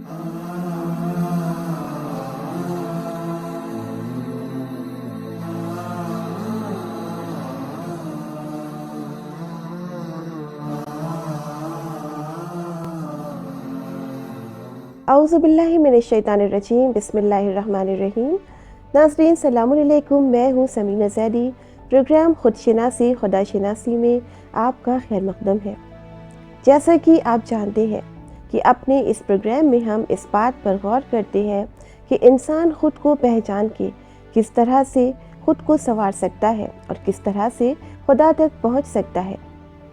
اعوذ باللہ من الشیطان الرجیم، بسم اللہ الرحمن الرحیم۔ ناظرین السلام علیکم، میں ہوں سمینہ زیدی۔ پروگرام خود شناسی خدا شناسی میں آپ کا خیر مقدم ہے۔ جیسا کہ آپ جانتے ہیں کہ اپنے اس پروگرام میں ہم اس بات پر غور کرتے ہیں کہ انسان خود کو پہچان کے کس طرح سے خود کو سنوار سکتا ہے اور کس طرح سے خدا تک پہنچ سکتا ہے۔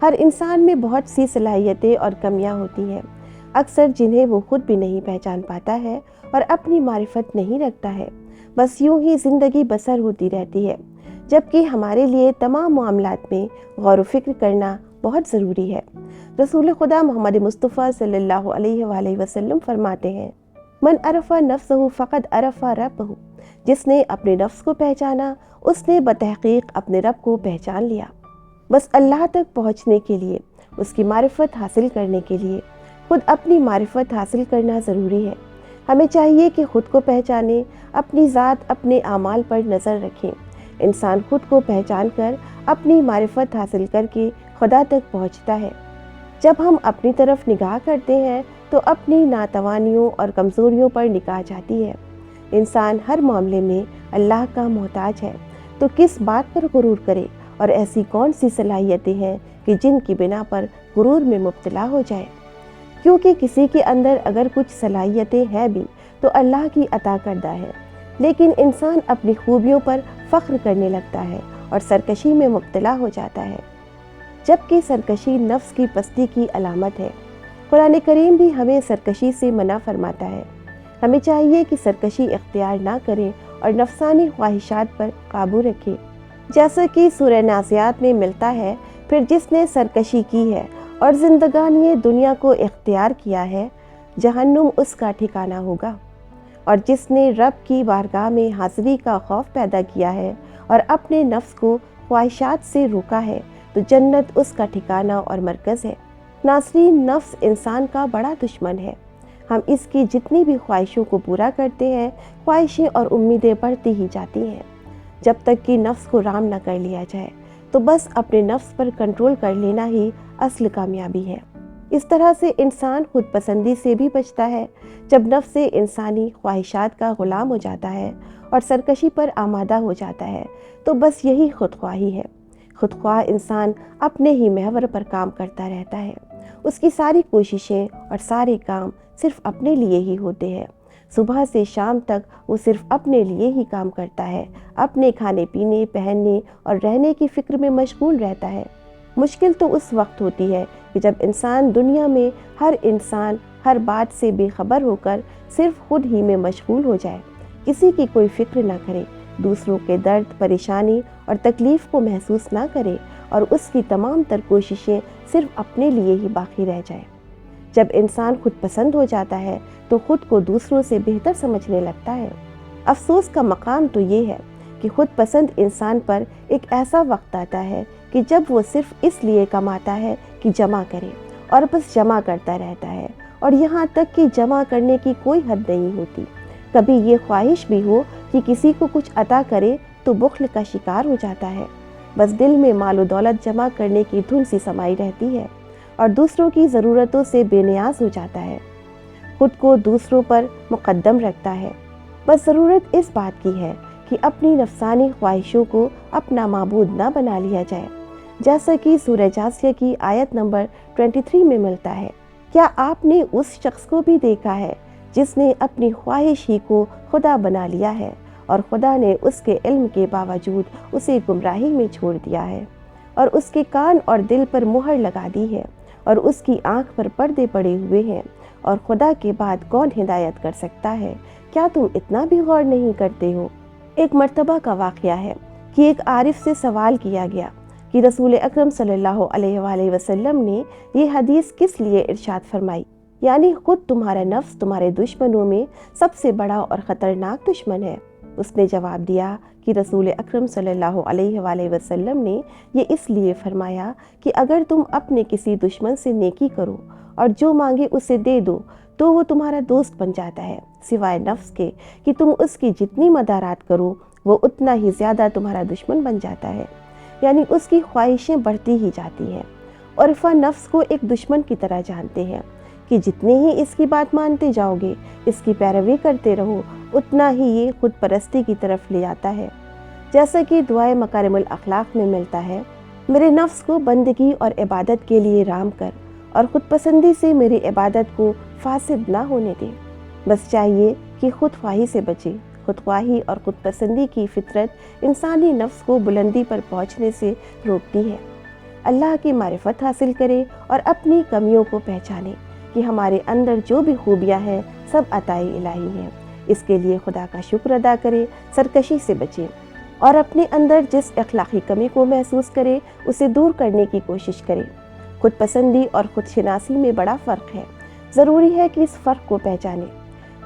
ہر انسان میں بہت سی صلاحیتیں اور کمیاں ہوتی ہیں، اکثر جنہیں وہ خود بھی نہیں پہچان پاتا ہے اور اپنی معرفت نہیں رکھتا ہے۔ بس یوں ہی زندگی بسر ہوتی رہتی ہے، جبکہ ہمارے لیے تمام معاملات میں غور و فکر کرنا بہت ضروری ہے۔ رسول خدا محمد مصطفیٰ صلی اللہ علیہ وآلہ وسلم فرماتے ہیں، من عرف نفسہ فقد عرف ربہ، جس نے اپنے نفس کو پہچانا اس نے بتحقیق اپنے رب کو پہچان لیا۔ بس اللہ تک پہنچنے کے لیے، اس کی معرفت حاصل کرنے کے لیے خود اپنی معرفت حاصل کرنا ضروری ہے۔ ہمیں چاہیے کہ خود کو پہچانیں، اپنی ذات، اپنے اعمال پر نظر رکھیں۔ انسان خود کو پہچان کر اپنی معرفت حاصل کر کے خدا تک پہنچتا ہے۔ جب ہم اپنی طرف نگاہ کرتے ہیں تو اپنی ناتوانیوں اور کمزوریوں پر نگاہ جاتی ہے۔ انسان ہر معاملے میں اللہ کا محتاج ہے، تو کس بات پر غرور کرے، اور ایسی کون سی صلاحیتیں ہیں کہ جن کی بنا پر غرور میں مبتلا ہو جائے؟ کیونکہ کسی کے اندر اگر کچھ صلاحیتیں ہیں بھی تو اللہ کی عطا کردہ ہے، لیکن انسان اپنی خوبیوں پر فخر کرنے لگتا ہے اور سرکشی میں مبتلا ہو جاتا ہے، جبکہ سرکشی نفس کی پستی کی علامت ہے۔ قرآن کریم بھی ہمیں سرکشی سے منع فرماتا ہے۔ ہمیں چاہیے کہ سرکشی اختیار نہ کریں اور نفسانی خواہشات پر قابو رکھیں، جیسا کہ سورہ نازعات میں ملتا ہے، پھر جس نے سرکشی کی ہے اور زندگانی دنیا کو اختیار کیا ہے، جہنم اس کا ٹھکانہ ہوگا۔ اور جس نے رب کی بارگاہ میں حاضری کا خوف پیدا کیا ہے اور اپنے نفس کو خواہشات سے روکا ہے، تو جنت اس کا ٹھکانہ اور مرکز ہے۔ ناظرین، نفس انسان کا بڑا دشمن ہے۔ ہم اس کی جتنی بھی خواہشوں کو پورا کرتے ہیں، خواہشیں اور امیدیں بڑھتی ہی جاتی ہیں۔ جب تک کہ نفس کو رام نہ کر لیا جائے تو بس اپنے نفس پر کنٹرول کر لینا ہی اصل کامیابی ہے۔ اس طرح سے انسان خود پسندی سے بھی بچتا ہے۔ جب نفس انسانی خواہشات کا غلام ہو جاتا ہے اور سرکشی پر آمادہ ہو جاتا ہے تو بس یہی خودخواہی ہے۔ خودخواہ انسان اپنے ہی محور پر کام کرتا رہتا ہے۔ اس کی ساری کوششیں اور سارے کام صرف اپنے لیے ہی ہوتے ہیں۔ صبح سے شام تک وہ صرف اپنے لیے ہی کام کرتا ہے، اپنے کھانے پینے، پہننے اور رہنے کی فکر میں مشغول رہتا ہے۔ مشکل تو اس وقت ہوتی ہے کہ جب انسان دنیا میں ہر بات سے بے خبر ہو کر صرف خود ہی میں مشغول ہو جائے، کسی کی کوئی فکر نہ کرے، دوسروں کے درد، پریشانی اور تکلیف کو محسوس نہ کرے، اور اس کی تمام تر کوششیں صرف اپنے لیے ہی باقی رہ جائیں۔ جب انسان خود پسند ہو جاتا ہے تو خود کو دوسروں سے بہتر سمجھنے لگتا ہے۔ افسوس کا مقام تو یہ ہے کہ خود پسند انسان پر ایک ایسا وقت آتا ہے کہ جب وہ صرف اس لیے کماتا ہے کہ جمع کرے، اور بس جمع کرتا رہتا ہے، اور یہاں تک کہ جمع کرنے کی کوئی حد نہیں ہوتی۔ کبھی یہ خواہش بھی ہو کہ کسی کو کچھ عطا کرے تو بخل کا شکار ہو جاتا ہے۔ بس دل میں مال و دولت جمع کرنے کی دھن سی سمائی رہتی ہے، اور دوسروں کی ضرورتوں سے بے نیاز ہو جاتا ہے، خود کو دوسروں پر مقدم رکھتا ہے۔ بس ضرورت اس بات کی ہے کہ اپنی نفسانی خواہشوں کو اپنا معبود نہ بنا لیا جائے، جیسا کہ سورہ جاثیہ کی آیت نمبر 23 میں ملتا ہے، کیا آپ نے اس شخص کو بھی دیکھا ہے جس نے اپنی خواہش ہی کو خدا بنا لیا ہے، اور خدا نے اس کے علم کے باوجود اسے گمراہی میں چھوڑ دیا ہے، اور اس کے کان اور دل پر مہر لگا دی ہے، اور اس کی آنکھ پر پردے پڑے ہوئے ہیں، اور خدا کے بعد کون ہدایت کر سکتا ہے؟ کیا تم اتنا بھی غور نہیں کرتے ہو؟ ایک مرتبہ کا واقعہ ہے کہ ایک عارف سے سوال کیا گیا کہ رسول اکرم صلی اللہ علیہ وآلہ وسلم نے یہ حدیث کس لیے ارشاد فرمائی، یعنی خود تمہارا نفس تمہارے دشمنوں میں سب سے بڑا اور خطرناک دشمن ہے۔ اس نے جواب دیا کہ رسول اکرم صلی اللہ علیہ وآلہ وسلم نے یہ اس لیے فرمایا کہ اگر تم اپنے کسی دشمن سے نیکی کرو اور جو مانگے اسے دے دو تو وہ تمہارا دوست بن جاتا ہے، سوائے نفس کے کہ تم اس کی جتنی مدارات کرو وہ اتنا ہی زیادہ تمہارا دشمن بن جاتا ہے، یعنی اس کی خواہشیں بڑھتی ہی جاتی ہیں۔ عرفہ نفس کو ایک دشمن کی طرح جانتے ہیں کہ جتنے ہی اس کی بات مانتے جاؤ گے، اس کی پیروی کرتے رہو، اتنا ہی یہ خود پرستی کی طرف لے جاتا ہے۔ جیسا کہ دعائے مکارم الاخلاق میں ملتا ہے، میرے نفس کو بندگی اور عبادت کے لیے رام کر اور خود پسندی سے میری عبادت کو فاسد نہ ہونے دے۔ بس چاہیے کہ خود خواہی سے بچے۔ خود خواہی اور خود پسندی کی فطرت انسانی نفس کو بلندی پر پہنچنے سے روکتی ہے۔ اللہ کی معرفت حاصل کرے اور اپنی کمیوں کو پہچانے کہ ہمارے اندر جو بھی خوبیاں ہیں سب عطائے الہی ہیں۔ اس کے لیے خدا کا شکر ادا کرے، سرکشی سے بچے اور اپنے اندر جس اخلاقی کمی کو محسوس کرے اسے دور کرنے کی کوشش کرے۔ خود پسندی اور خود شناسی میں بڑا فرق ہے، ضروری ہے کہ اس فرق کو پہچانیں۔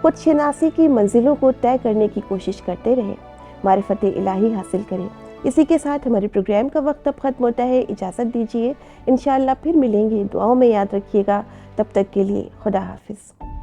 خود شناسی کی منزلوں کو طے کرنے کی کوشش کرتے رہیں، معرفت الہی حاصل کریں۔ اسی کے ساتھ ہمارے پروگرام کا وقت اب ختم ہوتا ہے، اجازت دیجیے، انشاءاللہ پھر ملیں گے، دعاؤں میں یاد رکھیے گا، تب تک کے لیے خدا حافظ۔